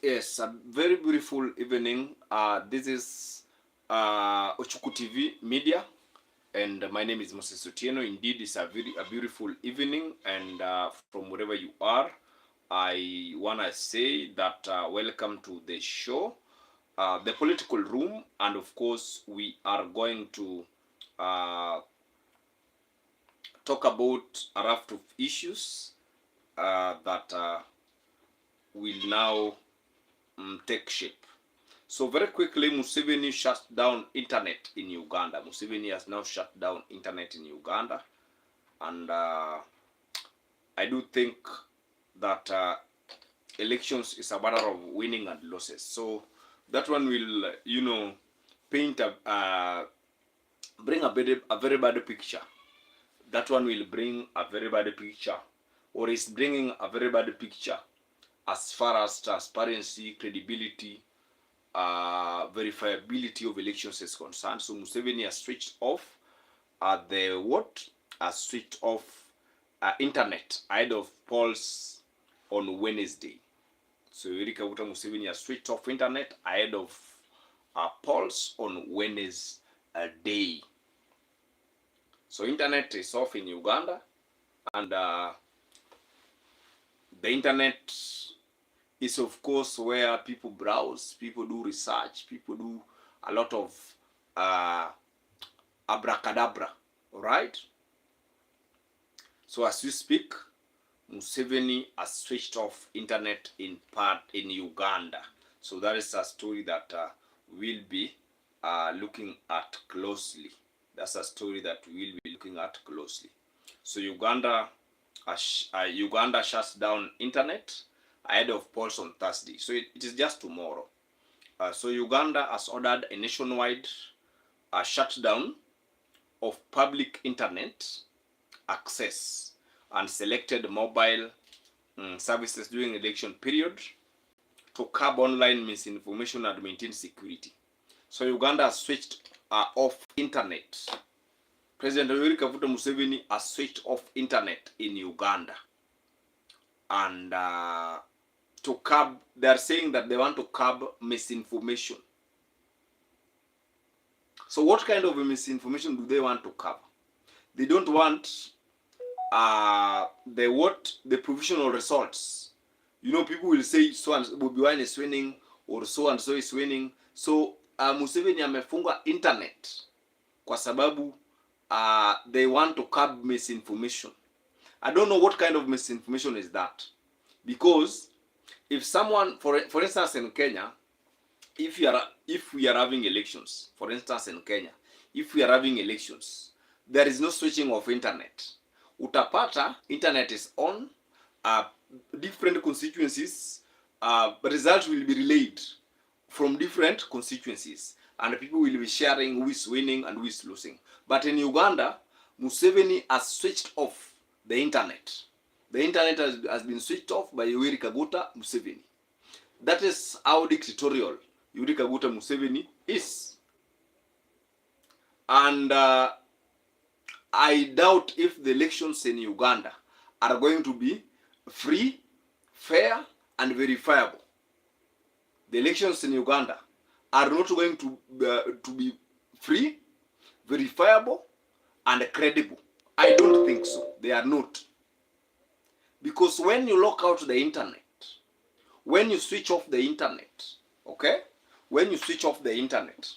Yes, a very beautiful evening. This is Ochuku TV Media, and my name is Moses Otieno. Indeed, it's a beautiful evening, and from wherever you are, I wanna say that welcome to the show, the political room, and of course, we are going to uh, talk about a raft of issues that will now take shape. So very quickly, Museveni shut down internet in Uganda. Museveni has now shut down internet in Uganda, and I do think that elections is a matter of winning and losses. So that one will, paint bring a very bad picture. That one will bring a very bad picture, or is bringing a very bad picture as far as transparency, credibility, verifiability of elections is concerned. So Museveni has switched off has switched off internet ahead of polls on Wednesday. So Yoweri Kaguta Museveni has switched off internet ahead of polls on Wednesday. So internet is off in Uganda, and the internet is of course where people browse, people do research, people do a lot of abracadabra, right? So as we speak, Museveni has switched off internet in part in Uganda. So that is a story that we'll be looking at closely. That's a story that we'll be looking at closely. So Uganda shuts down internet ahead of polls on Thursday. So it is just tomorrow. So Uganda has ordered a nationwide shutdown of public internet access and selected mobile services during election period to curb online misinformation and maintain security. So Uganda has switched off internet. President Yoweri Kaguta Museveni has switched off internet in Uganda, and to curb, they are saying that they want to curb misinformation. So what kind of misinformation do they want to curb? They don't want the provisional results. People will say so and Bobi Wine is winning or so and so is winning. So Museveni amefunga internet kwa sababu they want to curb misinformation. I don't know what kind of misinformation is that, because if someone, for instance, in Kenya, if we are having elections, for instance, in Kenya, if we are having elections, there is no switching of internet. Utapata internet is on, different constituencies, results will be relayed from different constituencies, and people will be sharing who is winning and who is losing. But in Uganda, Museveni has switched off the internet. The internet has been switched off by Yoweri Kaguta Museveni. That is how dictatorial Yoweri Kaguta Museveni is. And I doubt if the elections in Uganda are going to be free, fair, and verifiable. The elections in Uganda are not going to be free, verifiable, and credible. I don't think so. They are not. Because when you lock out the internet, when you switch off the internet, okay? When you switch off the internet,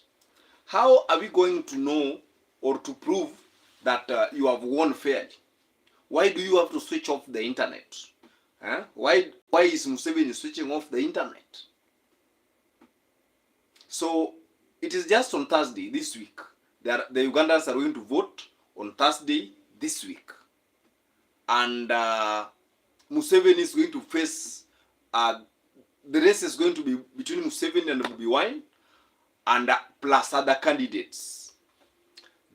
how are we going to know or to prove that you have won fairly? Why do you have to switch off the internet? Why is Museveni switching off the internet? So it is just on Thursday this week. The Ugandans are going to vote on Thursday this week. And Museveni is going to face, the race is going to be between Museveni and Bobi Wine, and plus other candidates.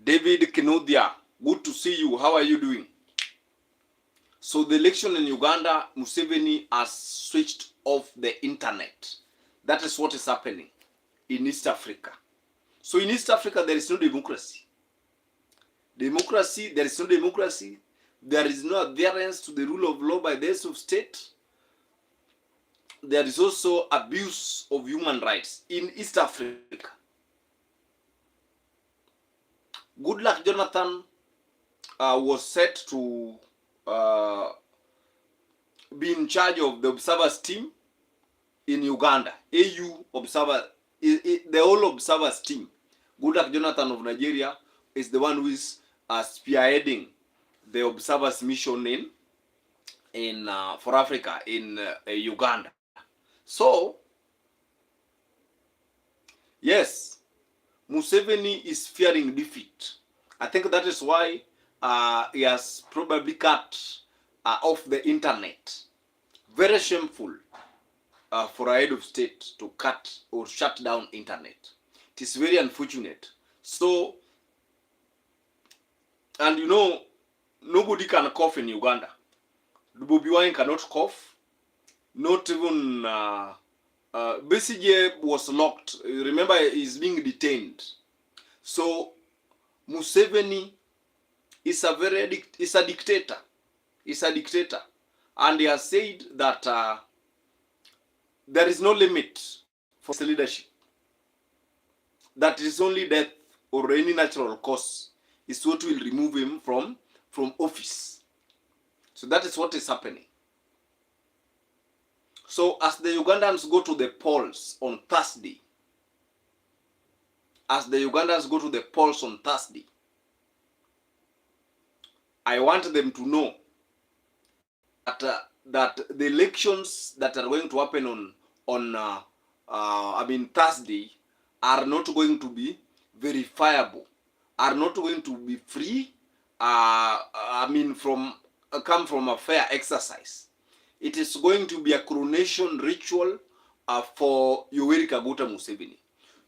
David Kinodia, good to see you. How are you doing? So the election in Uganda, Museveni has switched off the internet. That is what is happening in East Africa. So in East Africa, there is no democracy. There is no democracy. There is no adherence to the rule of law by the heads of state. there is also abuse of human rights in East Africa. Goodluck Jonathan was set to be in charge of the observers team in Uganda. AU observer, the whole observers team. Goodluck Jonathan of Nigeria is the one who is spearheading the observers mission in for Africa in Uganda. So yes, Museveni is fearing defeat. I think that is why he has probably cut off the internet. Very shameful for a head of state to cut or shut down internet. It is very unfortunate. So, and you know, nobody can cough in Uganda. Bobi Wine cannot cough. Not even Besigye was locked. Remember, he's being detained. So Museveni is a dictator. He's a dictator, and he has said that there is no limit for his leadership. That it is only death or any natural cause is what will remove him from office. So that is what is happening. So as the Ugandans go to the polls on Thursday, I want them to know that the elections that are going to happen on Thursday are not going to be verifiable, are not going to be free. Come from a fair exercise. It is going to be a coronation ritual for Yoweri Kaguta Museveni.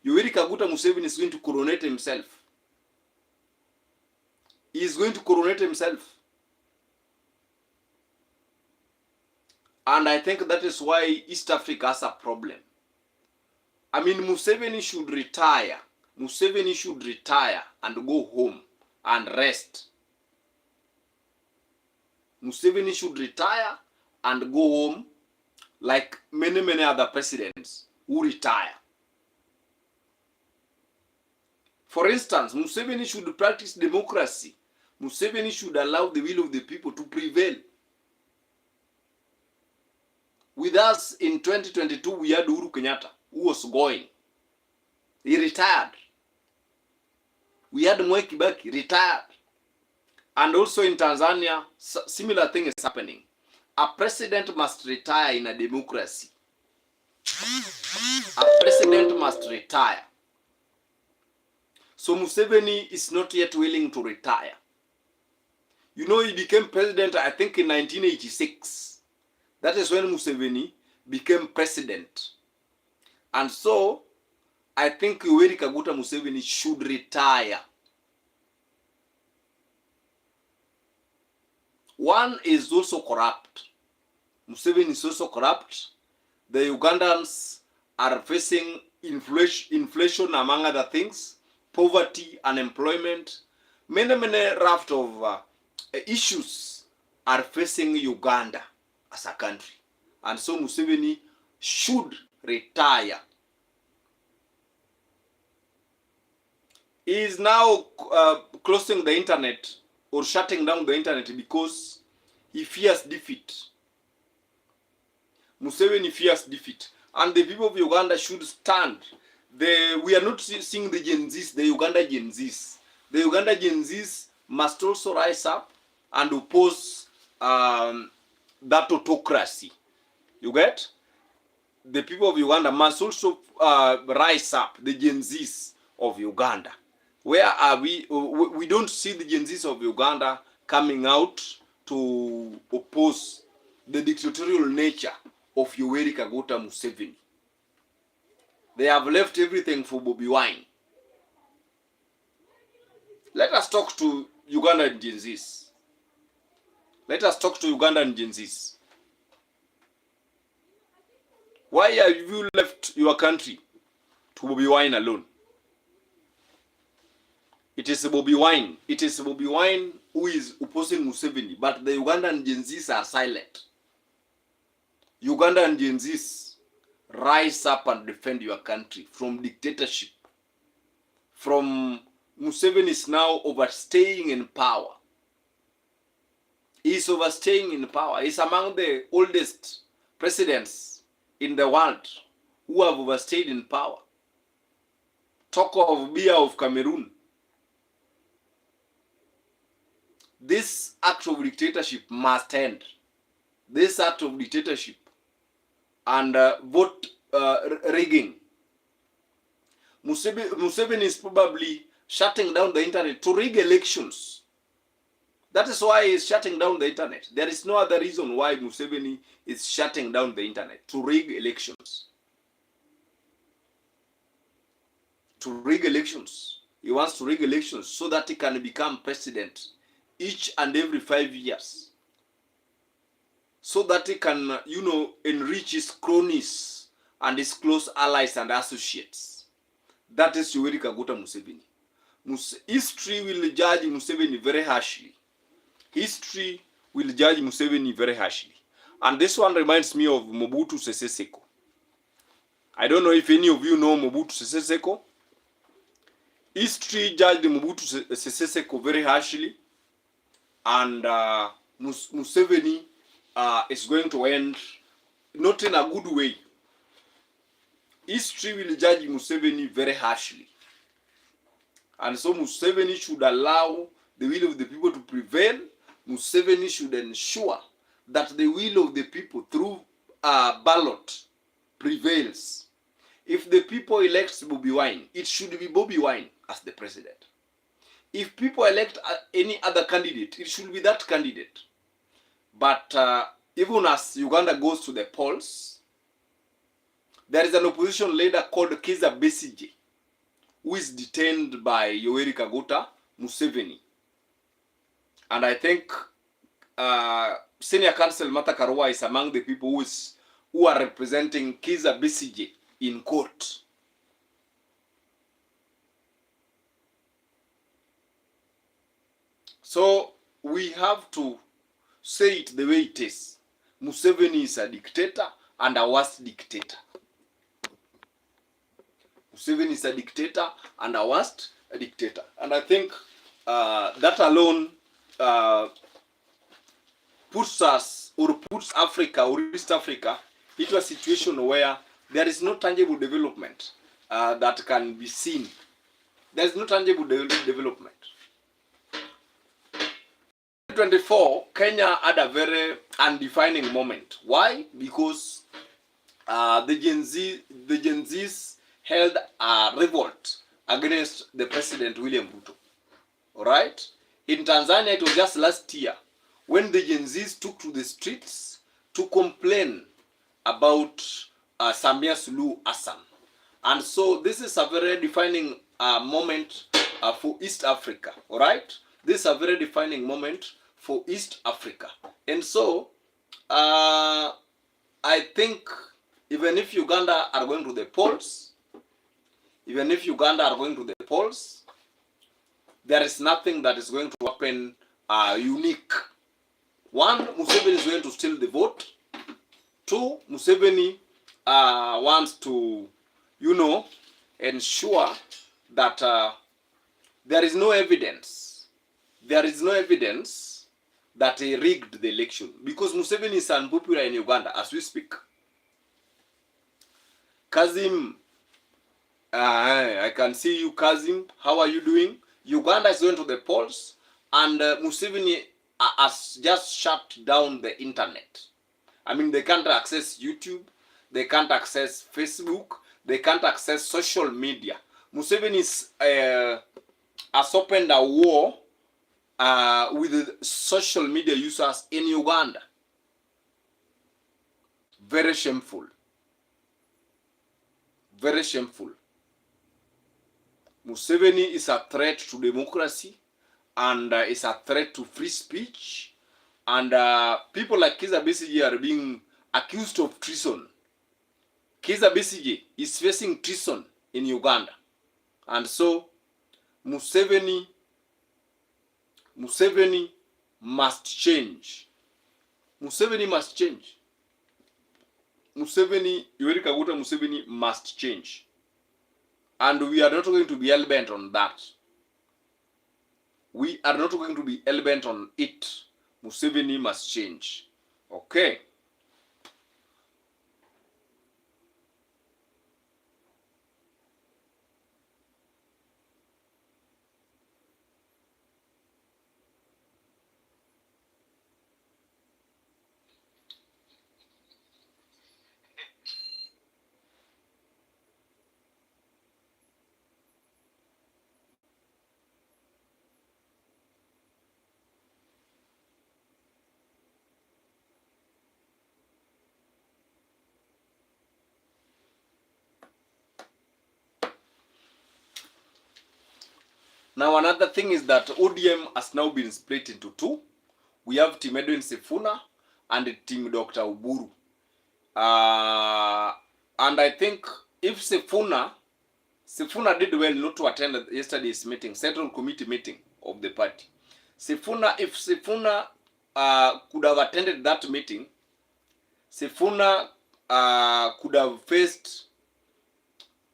Yoweri Kaguta Museveni is going to coronate himself. He is going to coronate himself. And I think that is why East Africa has a problem. Museveni should retire. Museveni should retire and go home and rest. Museveni should retire and go home like many other presidents who retire. For instance, Museveni should practice democracy. Museveni should allow the will of the people to prevail. With us in 2022, we had Uhuru Kenyatta, who was going. He retired. We had Mwai Kibaki, retired. And also in Tanzania, similar thing is happening. A president must retire in a democracy. A president must retire. So Museveni is not yet willing to retire. You know, he became president, I think, in 1986. That is when Museveni became president. And so, I think Yoweri Kaguta Museveni should retire. One is also corrupt. Museveni is also corrupt. The Ugandans are facing inflation among other things, poverty, unemployment. Many raft of issues are facing Uganda as a country. And so Museveni should retire. He is now closing the internet or shutting down the internet because he fears defeat. Museveni fears defeat. And the people of Uganda should stand. We are not seeing the Gen Zs, the Uganda Gen Zs. The Uganda Gen Zs must also rise up and oppose that autocracy. You get? The people of Uganda must also rise up, the Gen Zs of Uganda. Where are we? We don't see the Gen Zs of Uganda coming out to oppose the dictatorial nature of Yoweri Kaguta Museveni. They have left everything for Bobi Wine. Let us talk to Ugandan Gen Zs. Let us talk to Ugandan Gen Zs. Why have you left your country to Bobi Wine alone? It is Bobi Wine. It is Bobi Wine who is opposing Museveni, but the Ugandan Gen Zs are silent. Ugandan Gen Zs rise up and defend your country from dictatorship. From Museveni is now overstaying in power. He is overstaying in power. He is among the oldest presidents in the world who have overstayed in power. Talk of Biya of Cameroon. This act of dictatorship must end. This act of dictatorship and vote rigging. Museveni is probably shutting down the internet to rig elections. That is why he is shutting down the internet. There is no other reason why Museveni is shutting down the internet, to rig elections. To rig elections. He wants to rig elections so that he can become president each and every 5 years. So that he can, enrich his cronies and his close allies and associates. That is Yoweri Kaguta Museveni. History will judge Museveni very harshly. History will judge Museveni very harshly. And this one reminds me of Mobutu Sese Seko. I don't know if any of you know Mobutu Sese Seko. History judged Mobutu Sese Seko very harshly. And Museveni is going to end not in a good way. History will judge Museveni very harshly. And so Museveni should allow the will of the people to prevail. Museveni should ensure that the will of the people through ballot prevails. If the people elect Bobi Wine, it should be Bobi Wine as the president. If people elect any other candidate, it should be that candidate. But even as Uganda goes to the polls, there is an opposition leader called Kizza Besigye, who is detained by Yoweri Kaguta Museveni. And I think Senior Counsel Martha Karua is among the people who are representing Kizza Besigye in court. So we have to say it the way it is. Museveni is a dictator and a worst dictator. Museveni is a dictator and a worst dictator. And I think that alone puts Africa or East Africa into a situation where there is no tangible development that can be seen. There is no tangible development. 2024, Kenya had a very undefining moment. Why? Because the Gen Zs held a revolt against the President William Ruto. Alright? In Tanzania, it was just last year when the Gen Zs took to the streets to complain about Samia Suluhu Hassan. And so this is a very defining moment for East Africa. Alright? This is a very defining moment for East Africa. And so, I think even if Uganda are going to the polls, there is nothing that is going to happen unique. One, Museveni is going to steal the vote. Two, Museveni wants to, ensure that there is no evidence. There is no evidence that he rigged the election, because Museveni is unpopular in Uganda as we speak. Kazim, I can see you, Kazim. How are you doing? Uganda is going to the polls, and Museveni has just shut down the internet. I mean, they can't access YouTube, they can't access Facebook, they can't access social media. Museveni has opened a war with the social media users in Uganda. Very shameful. Very shameful. Museveni is a threat to democracy and is a threat to free speech. And people like Kizza Besigye are being accused of treason. Kizza Besigye is facing treason in Uganda. And so Museveni must change. Museveni must change. Yoweri Kaguta Museveni must change. And we are not going to be hell-bent on that. We are not going to be hell-bent on it. Museveni must change. Okay. Now another thing is that ODM has now been split into two. We have Team Edwin Sifuna and Team Dr. Uburu. And I think if Sifuna did well not to attend yesterday's meeting, Central Committee meeting of the party. If Sifuna could have attended that meeting, Sifuna could have faced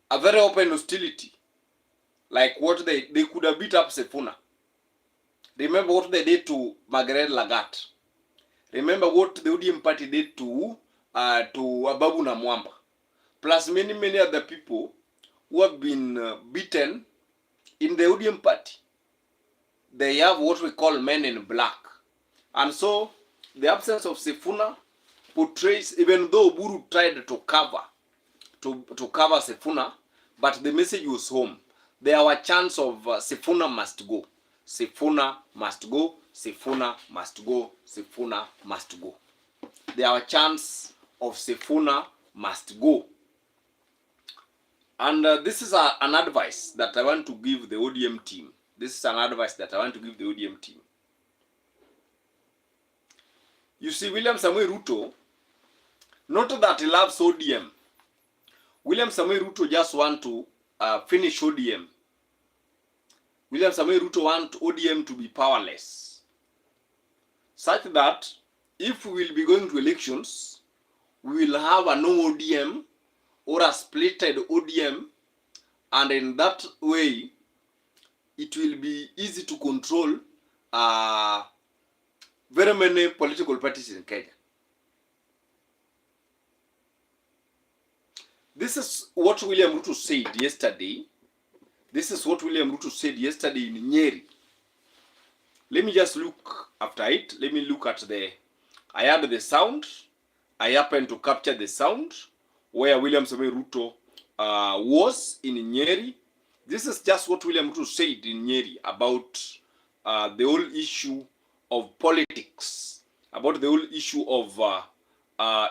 a very open hostility. Like what they could have beat up Sifuna. Remember what they did to Margaret Lagat. Remember what the ODM party did to Ababu Namwamba. Plus many other people who have been beaten in the ODM party. They have what we call men in black. And so the absence of Sifuna portrays, even though Buru tried to cover Sifuna, but the message was home. There were chants of Sifuna must go. Sifuna must go. Sifuna must go. Sifuna must go. There were chants of Sifuna must go. And this is an advice that I want to give the ODM team. This is an advice that I want to give the ODM team. You see, William Samoei Ruto, not that he loves ODM. William Samoei Ruto just want to finish ODM. William Samoei Ruto want ODM to be powerless, such that if we will be going to elections, we will have a no ODM or a splitted ODM, and in that way, it will be easy to control very many political parties in Kenya. This is what William Ruto said yesterday. This is what William Ruto said yesterday in Nyeri. Let me just look after it. Let me look at I heard the sound. I happened to capture the sound where William Samoei Ruto was in Nyeri. This is just what William Ruto said in Nyeri about the whole issue of politics, about the whole issue of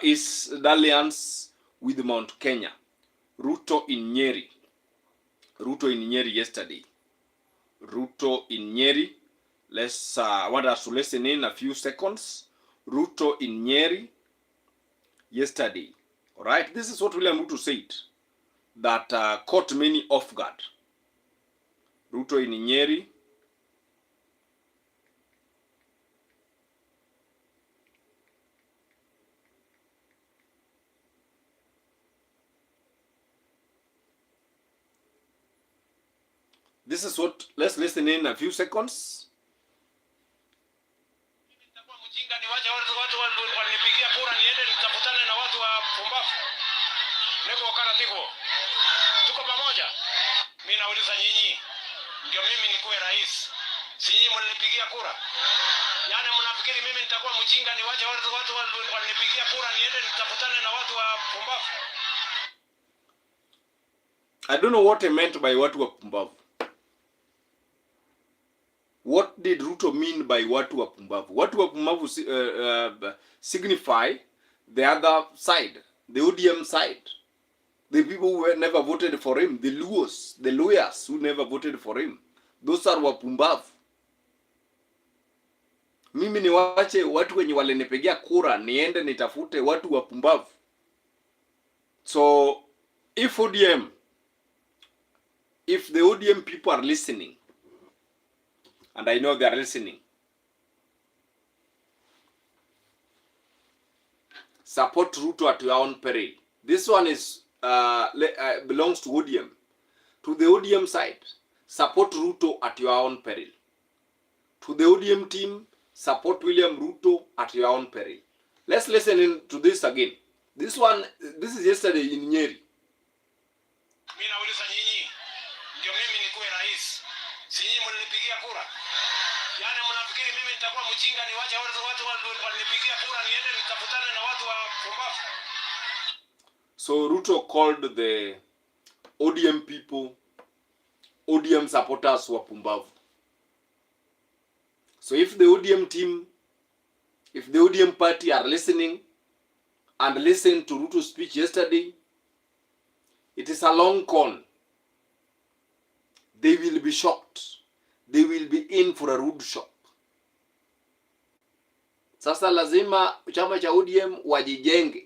his alliance with Mount Kenya. Ruto in Nyeri. Ruto in Nyeri yesterday. Ruto in Nyeri. I want us to listen in a few seconds. Ruto in Nyeri yesterday. All right, this is what William Ruto said that caught many off guard. Ruto in Nyeri. This is what, let's listen in a few seconds. Walinipigia kura niende nitakutane na watu wa pumbavu. Niko Karatiko. Tuko pamoja. Mimi nauliza nyinyi, ndio mimi nikuwe rais. Si nyinyi mlinipigia kura? Yaani mnafikiri mimi nitakuwa mjinga niwache watu walinipigia kura niende nitakutane na watu wa pumbavu? I don't know what he meant by watu wa pumbavu. What did Ruto mean by watu wa pumbavu? Watu wa pumbavu signify the other side, the ODM side. The people who never voted for him, the Luos, the lawyers who never voted for him. Those are wapumbavu. Mimi niwache watu wenye walinipigia kura niende nitafute watu wapumbavu. So if the ODM people are listening, and I know they are listening, support Ruto at your own peril. This one is belongs to ODM. To the ODM side, support Ruto at your own peril. To the ODM team, support William Ruto at your own peril. Let's listen to this again. This is yesterday in Nyeri. Mimi nauliza nyinyi, ndio mimi nikuwe rais. Si nyinyi mlinipigia kura? Yaani mnafikiri mimi nitakuwa mjinga niwache watu walinipigia kura niende nikakutane na watu wa pumbavu? So Ruto called the ODM people, ODM supporters were pumbavu. So if the ODM team, if the ODM party are listening and listened to Ruto's speech yesterday, it is a long con. They will be shocked. They will be in for a rude shock. Sasa lazima chama cha ODM wajijenge.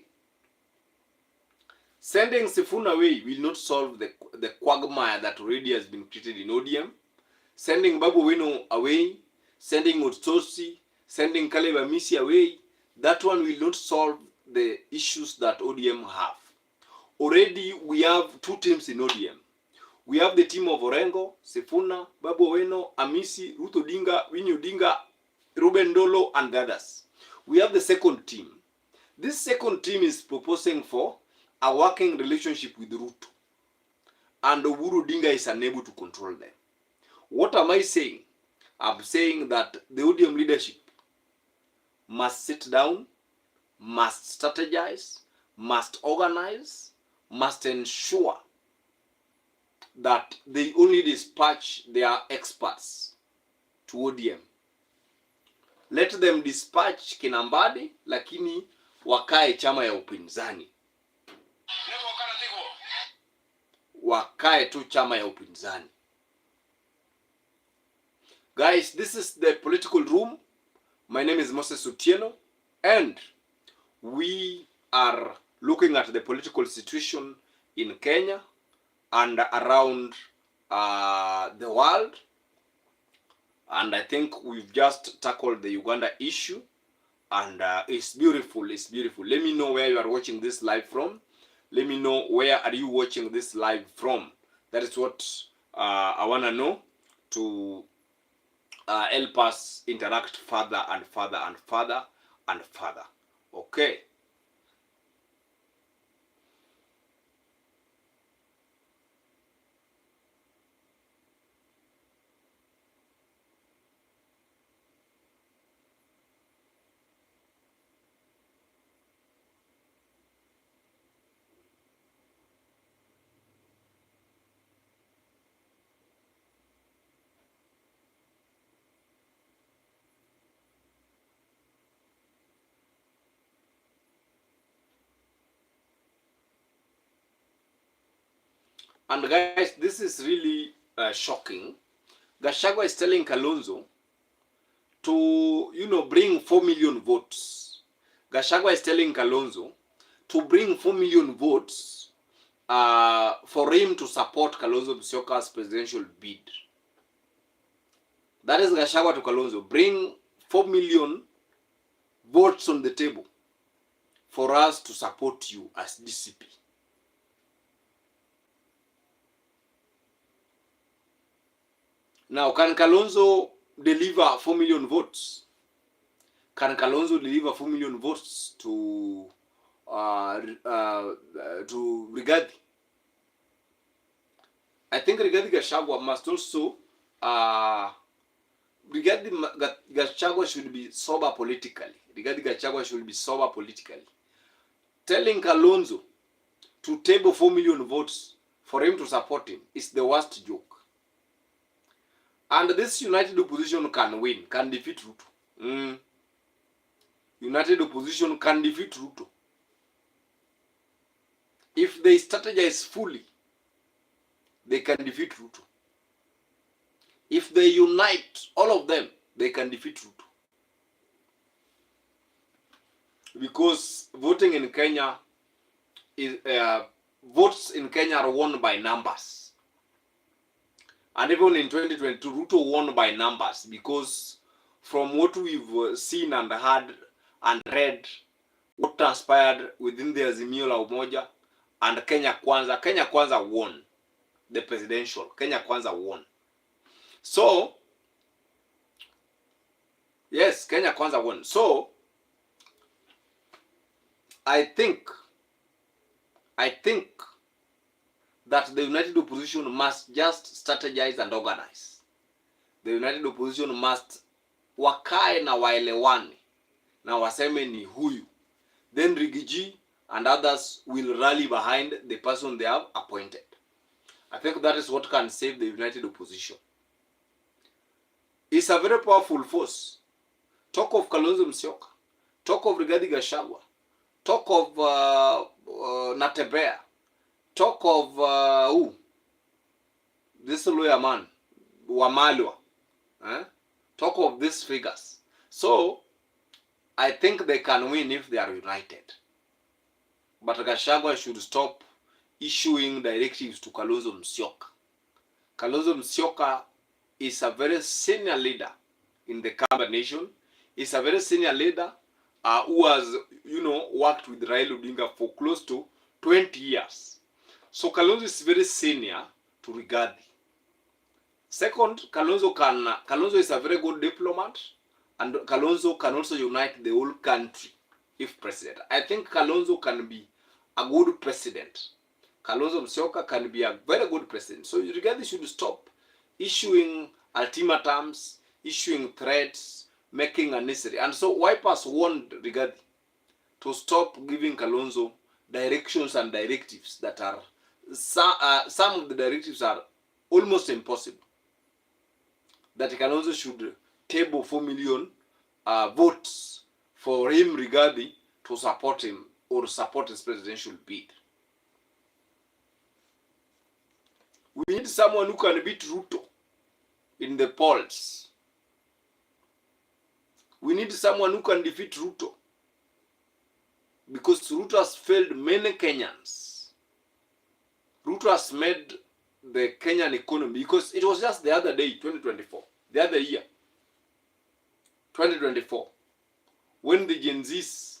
Sending Sifuna away will not solve the quagmire that already has been created in ODM. Sending Babu Owino away, sending Otsosi, sending Caleb Amisi away, that one will not solve the issues that ODM have. Already we have two teams in ODM. We have the team of Orengo, Sifuna, Babu Owino, Amisi, Ruth Odinga, Winnie Odinga, Ruben Ndolo, and the others. We have the second team. This second team is proposing for a working relationship with Ruto. And Oburu Odinga is unable to control them. What am I saying? I'm saying that the ODM leadership must sit down, must strategize, must organize, must ensure that they only dispatch their experts to ODM. Let them dispatch Kinambadi, lakini wakae chama ya upinzani. Wakae tu chama ya upinzani. Guys, this is the political room. My name is Moses Otieno, and we are looking at the political situation in Kenya and around the world. And I think we've just tackled the Uganda issue, and it's beautiful. It's beautiful. Let me know where you are watching this live from. Let me know where are you watching this live from. That is what I want to know to help us interact further and further and further and further. Okay. And guys, this is really shocking. Gachagua is telling Kalonzo to, bring 4 million votes. Gachagua is telling Kalonzo to bring 4 million votes for him to support Kalonzo Musyoka's presidential bid. That is Gachagua to Kalonzo. Bring 4 million votes on the table for us to support you as DCP. Now, can Kalonzo deliver 4 million votes? Can Kalonzo deliver 4 million votes to Rigathi? I think Rigathi Gachagua must also Rigathi Gachagua should be sober politically. Rigathi Gachagua should be sober politically. Telling Kalonzo to table 4 million votes for him to support him is the worst joke. And this united opposition can win, can defeat Ruto. United opposition can defeat Ruto. If they strategize fully, they can defeat Ruto. If they unite, all of them, they can defeat Ruto. Because voting in Kenya is votes in Kenya are won by numbers. And even in 2022, Ruto won by numbers, because from what we've seen and heard and read what transpired within the Azimio la Umoja and Kenya Kwanza. Kenya Kwanza won the presidential. Kenya Kwanza won. So, yes, Kenya Kwanza won. So, I think that the united opposition must just strategize and organize. The united opposition must wakae na waelewane na waseme ni huyu, then Rigiji and others will rally behind the person they have appointed. I think that is what can save the united opposition. It's a very powerful force. Talk of Kalonzo Musyoka, talk of Rigathi Gachagua, talk of Natembeya, talk of who? This lawyer man, Wamalwa. Talk of these figures. So, I think they can win if they are united. But Gachagua should stop issuing directives to Kalonzo Musyoka. Kalonzo Musyoka is a very senior leader in the Kamba nation. He's a very senior leader who has, worked with Raila Odinga for close to 20 years. So Kalonzo is very senior to Rigathi. Second, Kalonzo is a very good diplomat, and Kalonzo can also unite the whole country if president. I think Kalonzo can be a good president. Kalonzo Musyoka can be a very good president. So Rigathi should stop issuing ultimatums, issuing threats, making unnecessary. And so Wipers warned Rigathi to stop giving Kalonzo directions and directives that are, some of the directives are almost impossible. That Kalonzo should table 4 million votes for him, Rigathi, to support him or support his presidential bid. We need someone who can beat Ruto in the polls. We need someone who can defeat Ruto, because Ruto has failed many Kenyans. Ruto has made the Kenyan economy, because it was just the other day, 2024, the other year, 2024, when the Gen Zs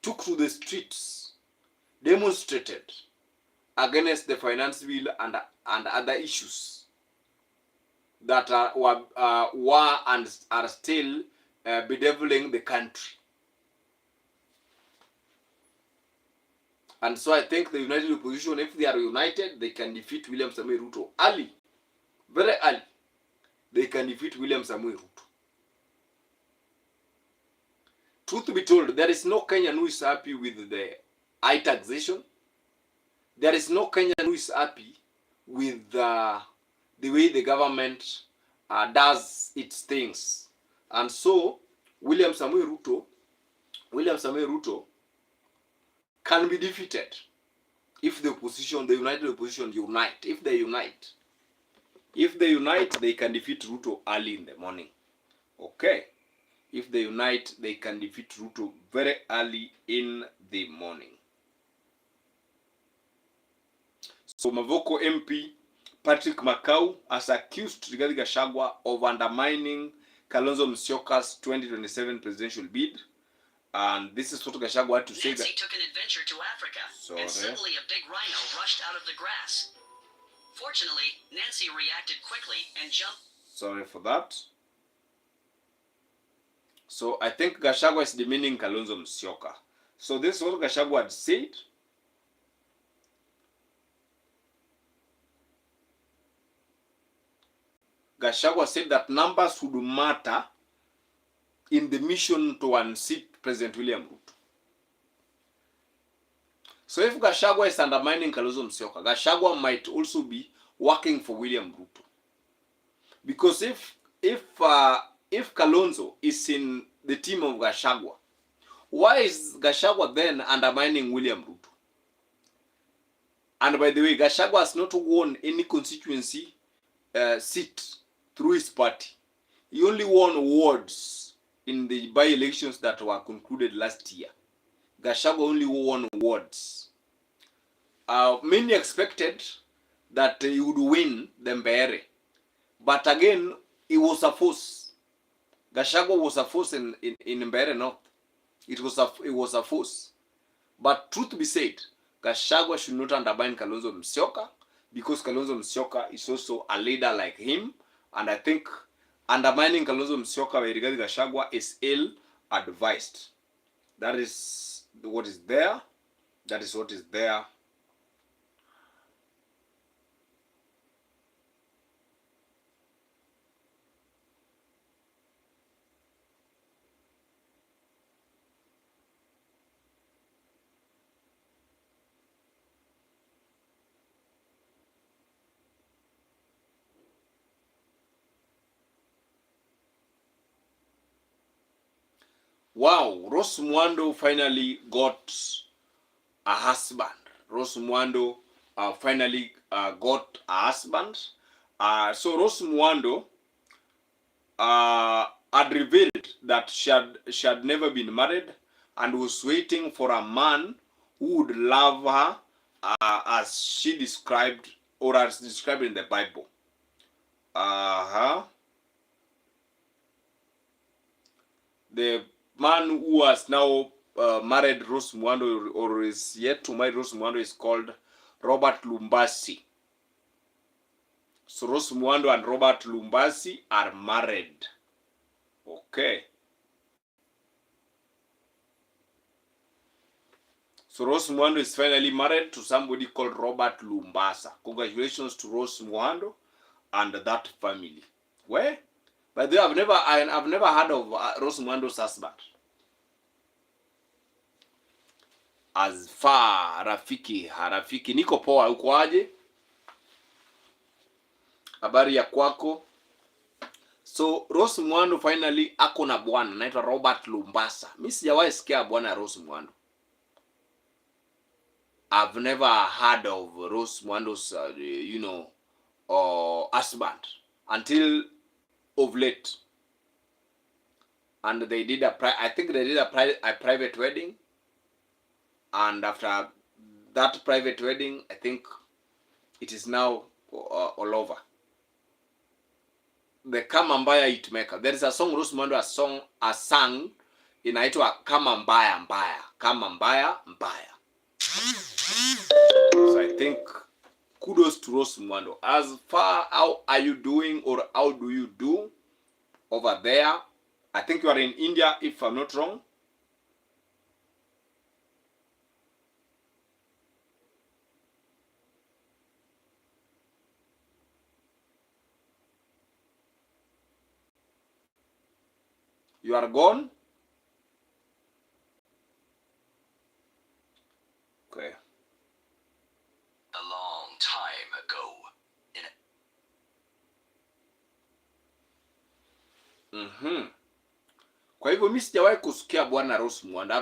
took to the streets, demonstrated against the finance bill and other issues that were and are still bedeviling the country. And so I think the united opposition, if they are united, they can defeat William Samoei Ruto early, very early. They can defeat William Samoei Ruto. Truth be told, there is no Kenyan who is happy with the high taxation. There is no Kenyan who is happy with the way the government does its things. And so William Samoei Ruto can be defeated if the opposition, the united opposition, unite. If they unite, they can defeat Ruto early in the morning. Okay. If they unite, they can defeat Ruto very early in the morning. So Mavoko MP Patrick Makau has accused Rigathi Gachagua of undermining Kalonzo Musyoka's 2027 presidential bid. And this is what Gachagua had to say. Nancy took an adventure to Africa, and suddenly a big rhino rushed out of the grass. Fortunately, Nancy reacted quickly and jumped. Sorry for that. So I think Gachagua is demeaning Kalonzo Musyoka. So this is what Gachagua had said. Gachagua said that numbers would matter in the mission to unseat President William Ruto. So if Gachagua is undermining Kalonzo Musyoka, Gachagua might also be working for William Ruto. Because if Kalonzo is in the team of Gachagua, why is Gachagua then undermining William Ruto? And by the way, Gachagua has not won any constituency seat through his party. He only won wards in the by-elections that were concluded last year. Gachagua only won wards. Many expected that he would win the Mbeere. But again, he was a force. Gachagua was a force in Mbeere North. It was a force. But truth be said, Gachagua should not undermine Kalonzo Musyoka, because Kalonzo Musyoka is also a leader like him, and I think undermining Kalonzo Musyoka by Rigathi Gachagua is ill-advised. That is what is there. That is what is there. Wow, Rose Muhando finally got a husband. Rose Muhando finally got a husband. So Rose Muhando had revealed that she had never been married and was waiting for a man who would love her as she described, or as described in the Bible. The man who has now married Rose Muhando, or is yet to marry Rose Muhando, is called Robert Lumbasi. So Rose Muhando and Robert Lumbasi are married. Okay. So Rose Muhando is finally married to somebody called Robert Lumbasa. Congratulations to Rose Muhando and that family. Where? But I've never heard of Rose Muhando's husband. As far rafiki, niko poa, uko aje? Habari ya kwako? So Rose Muhando finally ako na bwana anaitwa Robert Lumbasa. Mimi sijawahi sikia bwana Rose Muhando. I've never heard of Rose Muhando's husband until of late. And they did I think they did a private wedding, and after that private wedding, I think it is now all over. The Kama Mbaya Hitmaker. There is a song Rose Muhando has sung inaitwa Kama Mbaya Mbaya. Kama Mbaya Mbaya. So I think kudos to Rose Muhando. As far, how are you doing, or how do you do over there? I think you are in India, if I'm not wrong. You are gone? Okay. A long time ago. Kwa hivyo mimi sijawahi kusikia bwana Rose Muhando.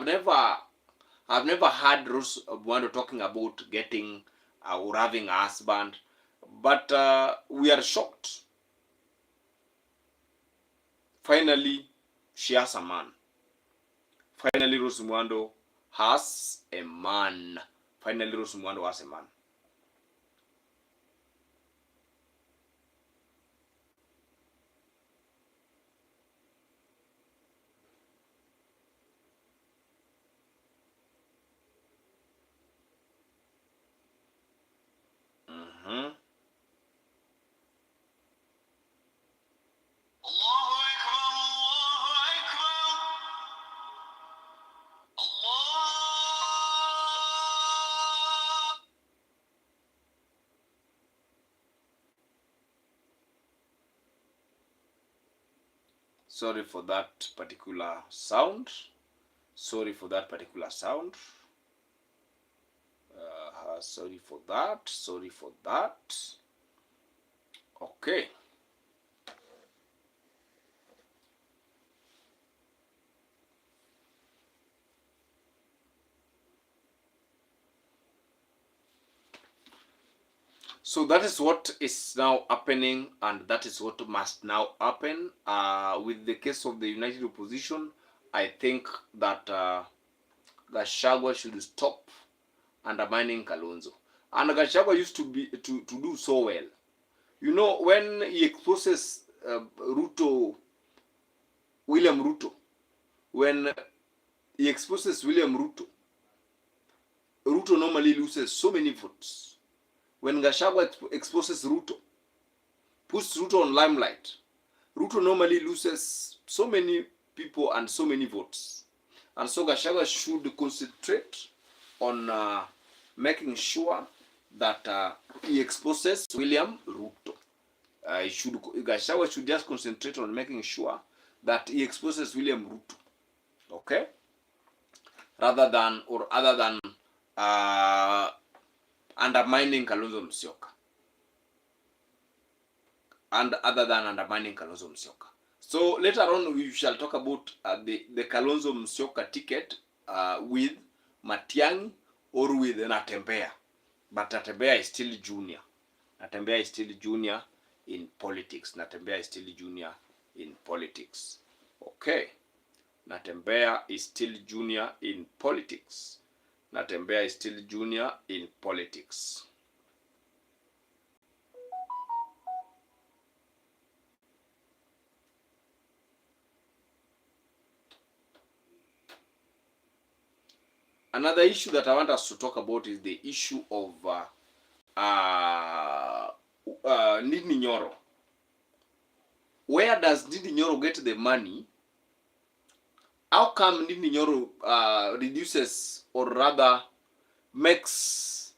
I've never heard Rose Muhando talking about getting or having a husband, but we are shocked. Finally, she has a man. Finally, Rose Muhando has a man. Finally, Rose Muhando has a man. Sorry for that particular sound. Sorry for that. Okay. So that is what is now happening, and that is what must now happen. With the case of the United Opposition, I think that Gachagua should stop undermining Kalonzo. And Gachagua used to do so well. You know, when he exposes William Ruto, when he exposes William Ruto, Ruto normally loses so many votes. When Gachagua exposes Ruto, puts Ruto on limelight, Ruto normally loses so many people and so many votes. And so Gachagua should concentrate on making sure that he exposes William Ruto. Gachagua should just concentrate on making sure that he exposes William Ruto, okay, rather than or other than undermining Kalonzo Musyoka, and other than undermining Kalonzo Musyoka. So later on we shall talk about the Kalonzo Musyoka ticket with Matiang'i or with Natembeya. But Natembeya is still junior. Natembeya is still junior in politics. Natembeya is still junior in politics. Okay. Natembeya is still junior in politics. Natembeya is still junior in politics. Another issue that I want us to talk about is the issue of Ndindi Nyoro. Where does Ndindi Nyoro get the money? How come Ndindi Nyoro reduces or rather makes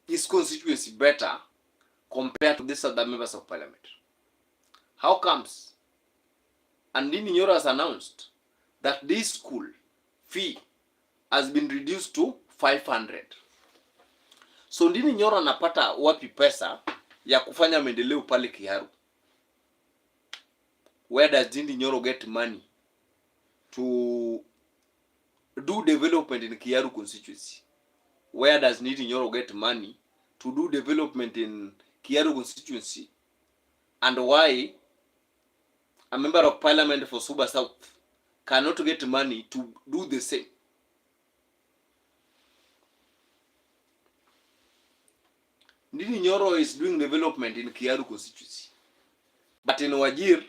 his constituency better compared to these other members of parliament? How comes? And Ndindi Nyoro has announced that this school fee has been reduced to 500. So Ndindi Nyoro anapata wapi pesa ya kufanya maendeleo pale Kiharu? Where does Ndindi Nyoro get money to do development in Kiharu constituency? Where does Ndindi Nyoro get money to do development in Kiharu constituency? And why a member of parliament for Suba South cannot get money to do the same? Ndindi Nyoro is doing development in Kiharu constituency, but in Wajir,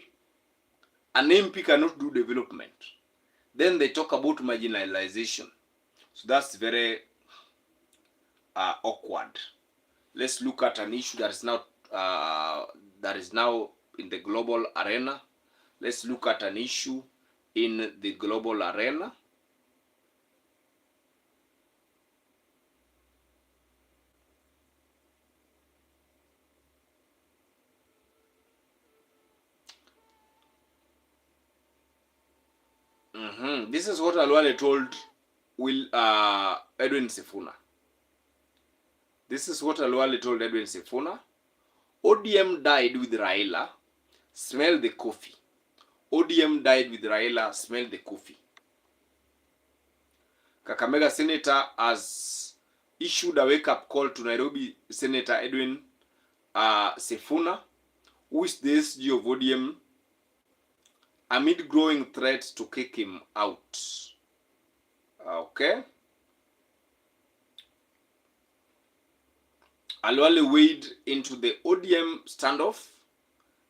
an MP cannot do development. Then they talk about marginalization. So that's very awkward. Let's look at an issue that is now in the global arena. Let's look at an issue in the global arena. This is what Alwale told Edwin Sifuna. This is what Alwale told Edwin Sifuna. ODM died with Raila. Smell the coffee. ODM died with Raila. Smell the coffee. Kakamega Senator has issued a wake-up call to Nairobi Senator Edwin Sifuna, who is the SG of ODM, amid growing threats to kick him out. Okay. Alwale weighed into the ODM standoff,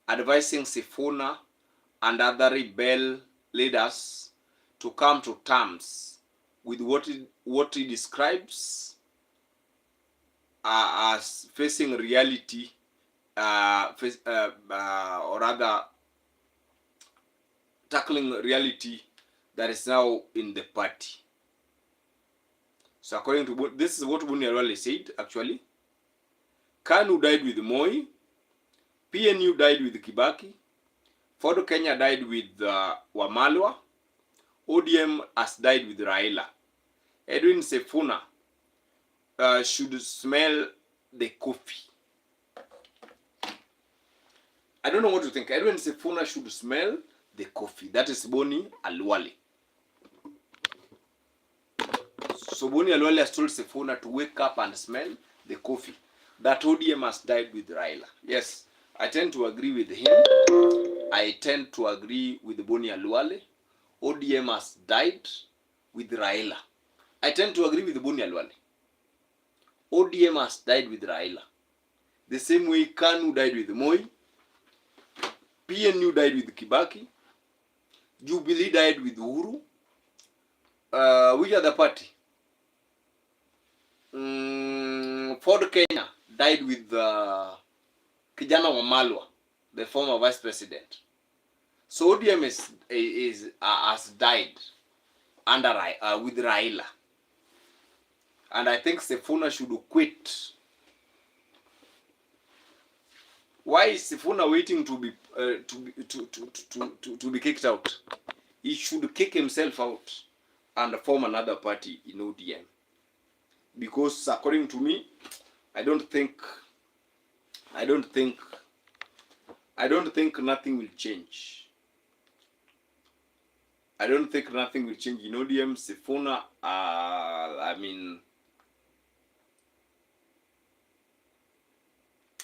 advising Sifuna and other rebel leaders to come to terms with what he describes as facing reality, or rather tackling reality that is now in the party. So according to this is what Buni Alwale said actually. KANU died with Moi, PNU died with Kibaki, Ford Kenya died with Wamalwa, ODM has died with Raila. Edwin Sifuna should smell the coffee. I don't know what to think. Edwin Sifuna should smell the coffee. That is Boni Alwale. So Boni Alwale has told Sifuna to wake up and smell the coffee. That ODM has died with Raila. Yes, I tend to agree with him. I tend to agree with Boni Alwale. ODM has died with Raila. I tend to agree with Boni Alwale. ODM has died with Raila. The same way KANU died with Moi, PNU died with Kibaki, Jubilee died with Uhuru, which other party? Ford Kenya died with Kijana Wamalwa, the former vice president. So ODM has died under with Raila, and I think Sifuna should quit. Why is Sifuna waiting to be kicked out? He should kick himself out and form another party in ODM. Because according to me, I don't think nothing will change. I don't think nothing will change in ODM. Sifuna, I mean,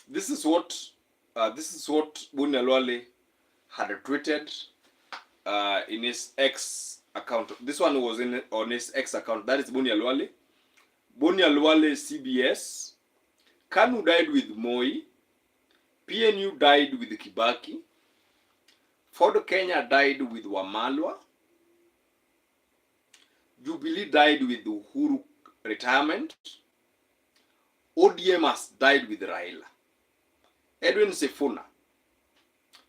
this is what Boni Halwale had tweeted in his X account. This one was on his X account. That is Boni Halwale. Boni Halwale, CBS. KANU died with Moi. PNU died with Kibaki. Ford Kenya died with Wamalwa. Jubilee died with Uhuru retirement. ODM has died with Raila. Edwin Sifuna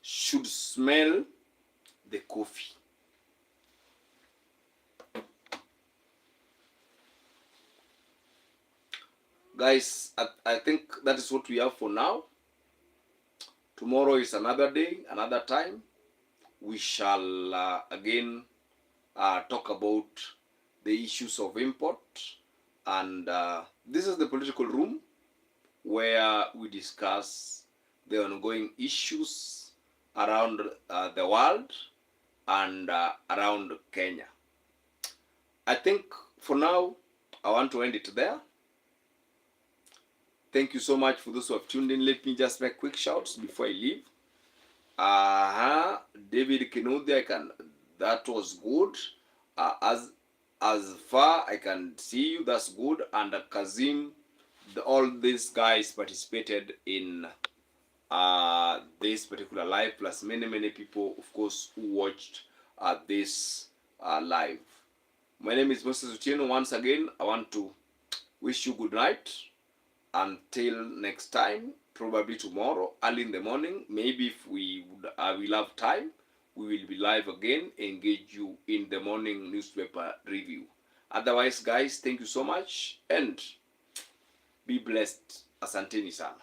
should smell the coffee. Guys, I think that is what we have for now. Tomorrow is another day, another time. We shall again talk about the issues of import. And this is the political room where we discuss the ongoing issues around the world and around Kenya. I think for now, I want to end it there. Thank you so much for those who have tuned in. Let me just make quick shouts before I leave. David Kinudi, that was good. As far I can see you, that's good. And Kazim, all these guys participated in this particular live, plus many people, of course, who watched this live. My name is Moses Otieno. Once again, I want to wish you good night. Until next time, probably tomorrow, early in the morning. Maybe if we will have time, we will be live again, engage you in the morning newspaper review. Otherwise, guys, thank you so much and be blessed. Asanteni sana.